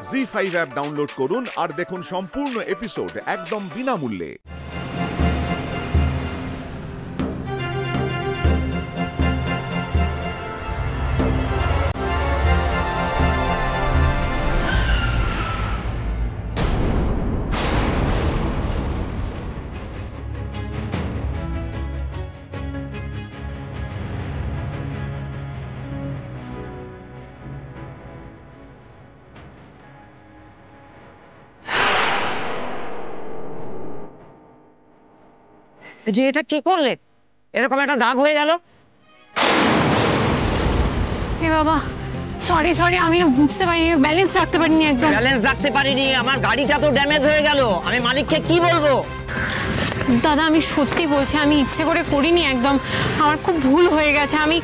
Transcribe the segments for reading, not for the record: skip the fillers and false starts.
ZEE5 app download করুন আর দেখুন সম্পূর্ণ এপিসোড একদম বিনামূল্যে। যে এটা কি করলে? এরকম একটা দাগ হয়ে গেল। এ বাবা, সরি সরি, আমি বুঝতে পারিনি, ব্যালেন্স রাখতে পারিনি, একদম ব্যালেন্স রাখতে পারিনি। আমার গাড়িটা তো ড্যামেজ হয়ে গেল, আমি মালিককে কি বলবো? দাদা আমি সত্যি বলছি, আমি ইচ্ছে করে করিনি, একদম আমার খুব ভুল হয়ে গেছে। আমি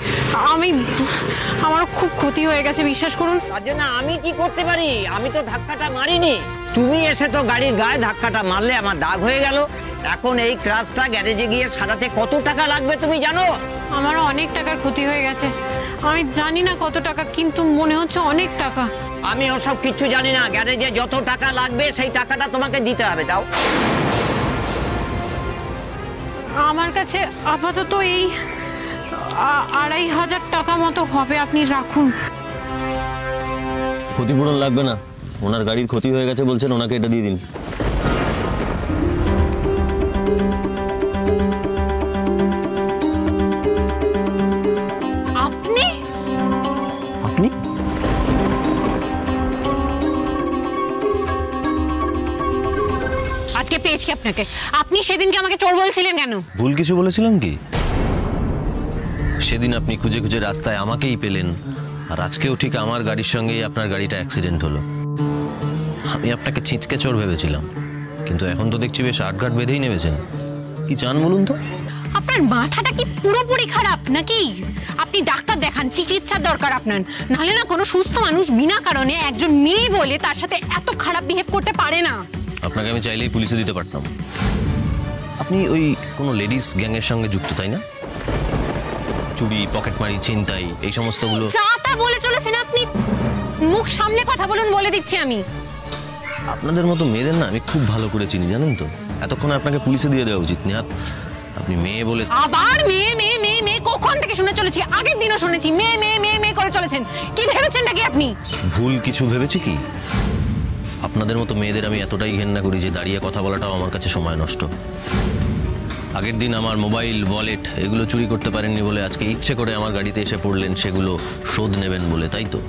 আমার খুব ক্ষতি হয়ে গেছে, বিশ্বাস করুন। তার জন্য আমি কি করতে পারি? আমি তো ধাক্কাটা মারিনি, তুমি এসে তো গাড়ির গায়ে ধাক্কাটা মারলে, আমার দাগ হয়ে গেল। এখন এই ক্রাশটা গ্যারেজে গিয়ে সারাতে কত টাকা লাগবে তুমি জানো? আমারও অনেক টাকার ক্ষতি হয়ে গেছে, আমি জানি না কত টাকা, কিন্তু মনে হচ্ছে অনেক টাকা। আমি ওসব কিছু জানি না, গ্যারেজে যত টাকা লাগবে সেই টাকাটা তোমাকে দিতে হবে। দাও। আমার কাছে আপাতত এই 2500 টাকা মতো হবে, আপনি রাখুন। ক্ষতিপূরণ লাগবে না, ওনার গাড়ির ক্ষতি হয়ে গেছে বলছেন, ওনাকে এটা দিয়ে দিন। আপনি আপনি আজকে পেয়েছি আপনাকে। আপনি সেদিনকে আমাকে চোর বলছিলেন কেন? ভুল কিছু বলেছিলাম কি? সেদিন আপনি খুঁজে খুঁজে রাস্তায় আমাকেই পেলেন, আর আজকেও ঠিক আমার গাড়ির সঙ্গেই আপনার গাড়িটা অ্যাক্সিডেন্ট হলো। আমি আপনাকে ছিঁচকে চোর ভেবেছিলাম, কিন্তু এখন তো দেখছি বেশ আটঘাট বেঁধেই নেমেছেন। কি চান বলুন তো? আপনার মাথাটা কি পুরোপুরি খারাপ নাকি? আপনি ডাক্তার দেখান, চিকিৎসার দরকার আপনার। নাহলে না কোনো সুস্থ মানুষ বিনা কারণে একজন মেয়ে বলে তার সাথে এত খারাপ বিহেভ করতে পারে না। আপনাকে আমি চাইলেই পুলিশে দিতে পারতাম। আপনি ওই কোনো লেডিস গ্যাংয়ের সঙ্গে যুক্ত, তাই না? চুরি, পকেটমারি, ছিনতাই, এই সমস্তগুলো। যা তা বলে চলেছেন আপনি, মুখ সামনে কথা বলুন, বলে দিচ্ছি আমি। আপনাদের মতো মেয়েদের না আমি খুব ভালো করে চিনি, জানেন তো। এতক্ষণে আপনাকে পুলিশে দিয়ে দেওয়া উচিত। নেহাত আপনি মেয়ে বলে আবার মেয়ে মেয়ে মেয়ে মেয়ে কখন থেকে শুনে চলেছি, আগের দিনও শুনেছি মেয়ে মেয়ে মেয়ে মেয়ে করে চলেছেন। কি ভেবেছেন নাকি আপনি? ভুল কিছু ভেবেছি কি? আপনাদের মতো মেয়েদের আমি এতটাই ঘেন্না করি যে দাঁড়িয়ে কথা বলাটাও আমার কাছে সময় নষ্ট। আগের দিন আমার মোবাইল, ওয়ালেট এগুলো চুরি করতে পারেননি বলে আজকে ইচ্ছে করে আমার গাড়িতে এসে পড়লেন সেগুলো শোধ নেবেন বলে, তাই তো?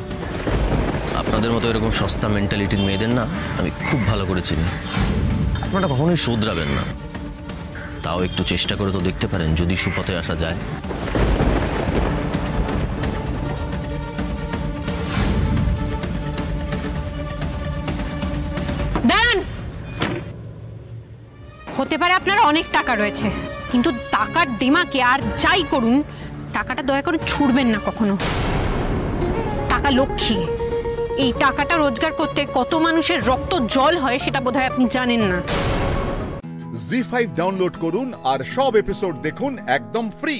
আপনাদের মতো এরকম সস্তা মেন্টালিটির মেয়েদের না আমি খুব ভালো করে চিনি। আপনারা কখনোই শোধরাবেন না। তাও একটু চেষ্টা করে তো দেখতে পারেন, যদি সুপথে আসা যায়। হতে পারে আপনার অনেক টাকা রয়েছে, কিন্তু টাকার দিমাকে আর যাই করুন, টাকাটা দয়া করে ছুড়বেন না কখনো। টাকা লক্ষ্মী, এই টাকাটা রোজগার করতে কত মানুষের রক্ত জল হয় সেটা বোধহয় আপনি জানেন না। জি5 ডাউনলোড করুন আর সব এপিসোড দেখুন একদম ফ্রি।